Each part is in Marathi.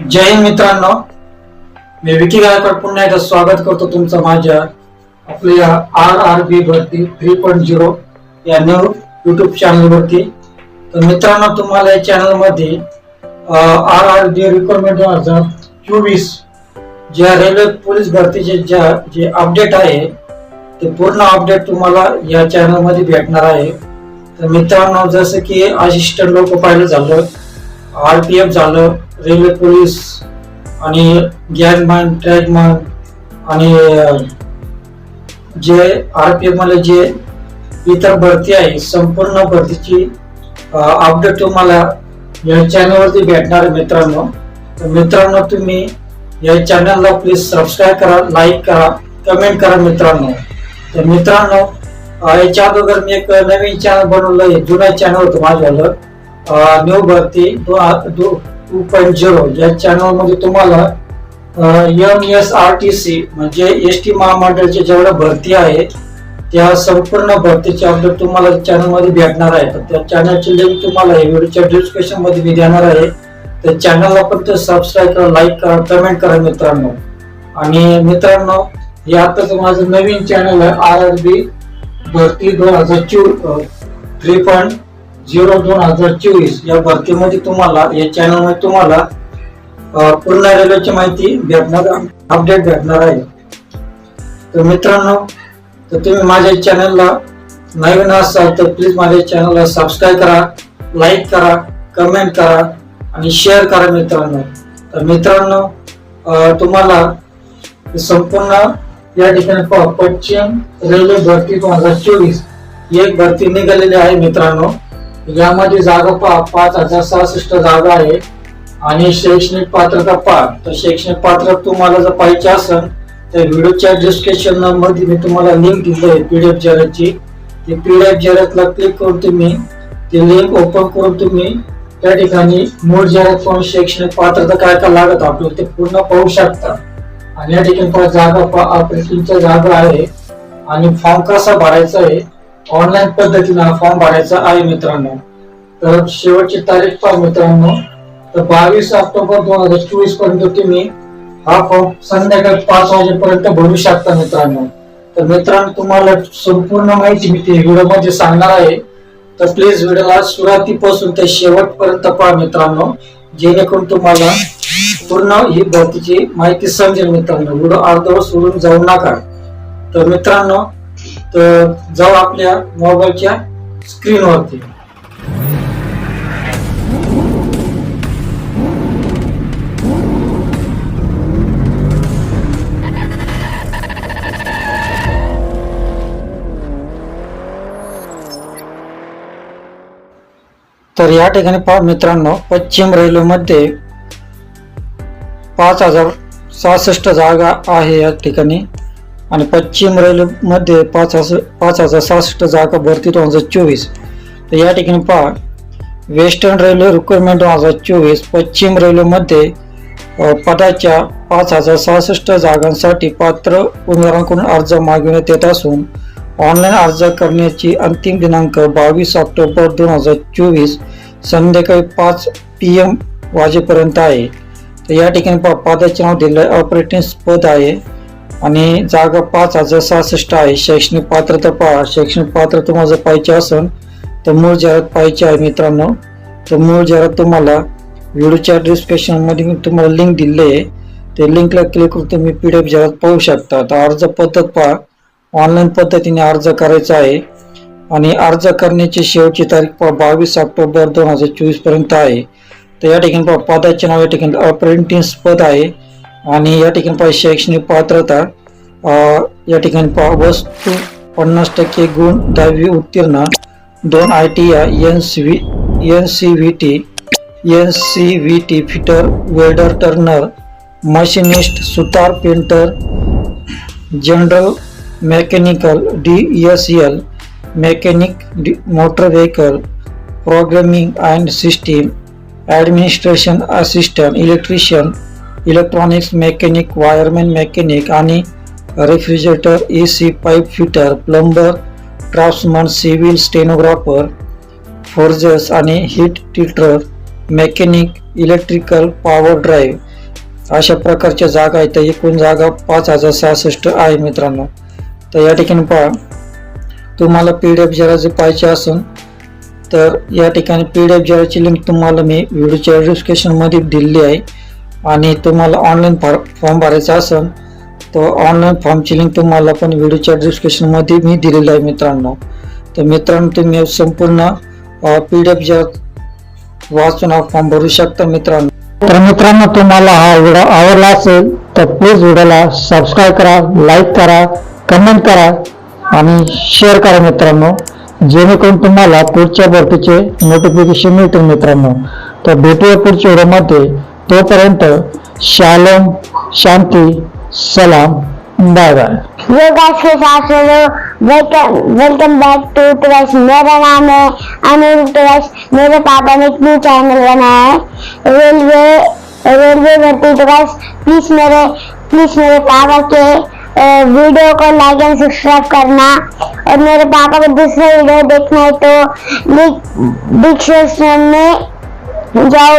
जय हिंद मित्रांनो, मी विकी गायकवाड पुन्हा एकदा स्वागत करतो तुमचं माझ्या आपल्या RRB भरती 3.0 या न्यू यूट्यूब चॅनलवरती। तर मित्रांनो, तुम्हाला या चॅनलमध्ये RRB रिक्वायरमेंट 2024 ज्या रेल्वे पोलीस भरतीचे जे अपडेट आहे ते पूर्ण अपडेट तुम्हाला या चॅनलमध्ये भेटणार आहे। तर मित्रांनो, जसं की असिस्टंट लोको पायलट झालं, RPF झालं, रेल्वे पोलीस आणि गॅंगमॅन, ट्रॅकमॅन आणि जे RPF मध्ये जे इतर भरती आहे संपूर्ण भरतीची अपडेट तुम्हाला या चॅनलवरती भेटणार आहे मित्रांनो। तर मित्रांनो, तुम्ही या चॅनलला प्लीज सबस्क्राईब करा, लाईक करा, कमेंट करा मित्रांनो। तर मित्रांनो, याच्या अगोदर मी एक नवीन चॅनल बनवलं आहे, जुना चॅनल होतं माझ्यावर न्यू भरती 2.0 या चॅनल मध्ये तुम्हाला MSRTC म्हणजे एसटी महामंडळाची जेवढ्या भरती आहे त्या संपूर्ण भरतीचे अपडेट तुम्हाला चॅनल मध्ये भेटणार आहे। तर त्या चॅनलची लिंक तुम्हाला व्हिडिओच्या डिस्क्रिप्शन मध्ये मी देणार आहे। तर चॅनलला पण सबस्क्राईब करा, लाईक करा, कमेंट करा मित्रांनो। आणि मित्रांनो, हे आताच माझं नवीन चॅनल आहे RRB भरती 2024 या भरतीमध्ये तुम्हाला या चॅनल मध्ये तुम्हाला पूर्ण रेल्वेची माहिती भेटणार, अपडेट भेटणार आहे। तर मित्रांनो, तर तुम्ही माझ्या चॅनलला नवीन असाल तर प्लीज माझ्या चॅनलला सबस्क्राईब करा, लाईक करा, कमेंट करा आणि शेअर करा मित्रांनो। तर मित्रांनो, तुम्हाला संपूर्ण या ठिकाणी पश्चिम रेल्वे भरती 2024 एक भरती निघालेली आहे मित्रांनो। यामध्ये जागा 5066 जागा आहे आणि शैक्षणिक पात्रता पहा। तर शैक्षणिक पात्रता तुम्हाला जर पाहिजे असेल तर व्हिडिओच्या डिस्क्रिप्शन मध्ये मी तुम्हाला लिंक दिली आहे PDF जाहिरातची। ती PDF जाहिरातला क्लिक करून तुम्ही ती लिंक ओपन करून तुम्ही त्या ठिकाणी मूळ जाहिरात पाहून शैक्षणिक पात्रता काय काय लागत आपल्याला ते पूर्ण पाहू शकता। आणि या ठिकाणी जागा ऑपरेटिंगच्या जागा आहे आणि फॉर्म कसा भरायचा आहे, ऑनलाईन पद्धतीने हा फॉर्म भरायचा आहे मित्रांनो। तर शेवटची तारीख पहा मित्रांनो, तर 22 ऑक्टोबर 2024 पर्यंत तुम्ही हा फॉर्म संध्याकाळी 5 वाजेपर्यंत भरू शकता मित्रांनो। तर मित्रांनो, तुम्हाला संपूर्ण माहिती मी ते व्हिडिओ मध्ये सांगणार आहे। तर प्लीज व्हिडिओला सुरुवातीपासून ते शेवटपर्यंत पहा मित्रांनो, जेणेकरून तुम्हाला पूर्ण ही भरतीची माहिती समजेल मित्रांनो। व्हिडिओ अर्धवट सोडून जाऊ नका। तर मित्रांनो, तर जाऊ आपल्या मोबाईलच्या स्क्रीनवरती। तर या ठिकाणी पहा मित्रांनो, पश्चिम रेल्वे मध्ये 5066 जागा आहे या ठिकाणी आणि पश्चिम रेल्वे मध्ये 5066 जागा भरती 2024। तर या ठिकाणी पहा वेस्टर्न रेल्वे रिक्वायरमेंट 2024 पश्चिम रेल्वे मध्ये पदाच्या 5066 जागांसाठी पात्र उमेदवारांकडून अर्ज मागविण्यात येत असून ऑनलाईन अर्ज करण्याची अंतिम दिनांक 22 ऑक्टोबर 2024 संध्याकाळी 5 PM वाजेपर्यंत आहे। तर या ठिकाणी पदाचे नाव दिले ऑपरेटिंग पद आहे आणि जागा 5066 आहे। शैक्षणिक पात्रता पहा, शैक्षणिक पात्रता तुम्हाला जर पाहिजे असेल तर मूळ जाहिरात पाहिजे आहे मित्रांनो। तर मूळ जाहिरात तुम्हाला व्हिडिओच्या डिस्क्रिप्शन मध्ये मी तुम्हाला लिंक दिली आहे, ते लिंकला क्लिक करून तुम्ही PDF जाहिरात पाहू शकता। तर अर्ज पद्धत पहा, ऑनलाईन पद्धतीने अर्ज करायचा आहे आणि अर्ज करण्याची शेवटची तारीख पहा 22 ऑक्टोबर 2024 पर्यंत आहे। तर या ठिकाणी पहा पदाचे नाव या ठिकाणी अप्रेंटिस पद आहे आणि या ठिकाणी पहा शैक्षणिक पात्रता या ठिकाणी पहा वस्तू 50% गुण 10वी उत्तीर्ण, 2 ITI NCVT fitter, welder, turner, machinist, सुतार, painter, general mechanical, DSL mechanic, motor vehicle, programming and system, administration assistant, electrician, electronics mechanic, wireman mechanic आणि refrigerator, AC pipe fitter, plumber, draughtsman, civil stenographer, forgers आणि heat treater, mechanic, electrical, power drive अशा प्रकारच्या जागा आहेत. तर एकूण जागा 5066 आहे मित्रांनो. तर या ठिकाणी पहा, तुम्हाला PDF जरा जर पाहिजे असेल तर या ठिकाणी PDF जराची लिंक तुम्हाला मी व्हिडिओच्या डिस्क्रिप्शन मध्ये दिलेली आहे. आणि तुम्हाला ऑनलाईन फॉर्म भरायचा असेल तर ऑनलाईन फॉर्मची लिंक तुम्हाला पण व्हिडिओच्या डिस्क्रिप्शन मध्ये मी दिलेली आहे मित्रांनो. तर मित्रांनो, तुम्ही संपूर्ण PDF जर वाचून हा फॉर्म भरू शकता मित्रांनो. तर मित्रांनो, तुम्हाला हा व्हिडिओ आवडला असेल तर प्लीज व्हिडिओला सबस्क्राईब करा, लाईक करा, कमेंट करा आणि शेअर करा मित्रांनो, जेणेकरून तुम्हाला पुढच्या भरतीचे नोटिफिकेशन मिळतील मित्रांनो. तर भेटूया पुढच्या व्हिडिओमध्ये. तोपर्यंत शालोम, शांती, सलाम, बाय बाय. ये गाइस के साथ वेलकम बैक टू ट्रेस. मेरा नाम है अनिल ट्रेस. मेरे पापा ने एक न्यू चैनल बनाया है, रेलवे भर्ती. तो गाइस प्लीज मेरे पापा के वीडियो को लाइक एंड सब्सक्राइब करना. और मेरे पापा को दूसरे वीडियो देखना है तो डिस्क्रिप्शन में जाओ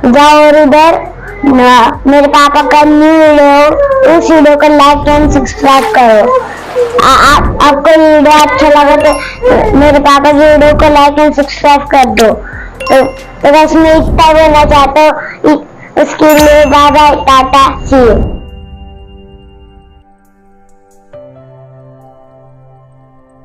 और उधर मेरे पापा का न्यू वीडियो, उस वीडियो को लाइक एंड सब्सक्राइब करो. आपको वीडियो अच्छा लगा तो मेरे पापा की वीडियो को लाइक एंड सब्सक्राइब कर दो. तो बस मैं इतना बोलना चाहता हूँ. उसके लिए bye bye, tata, see you.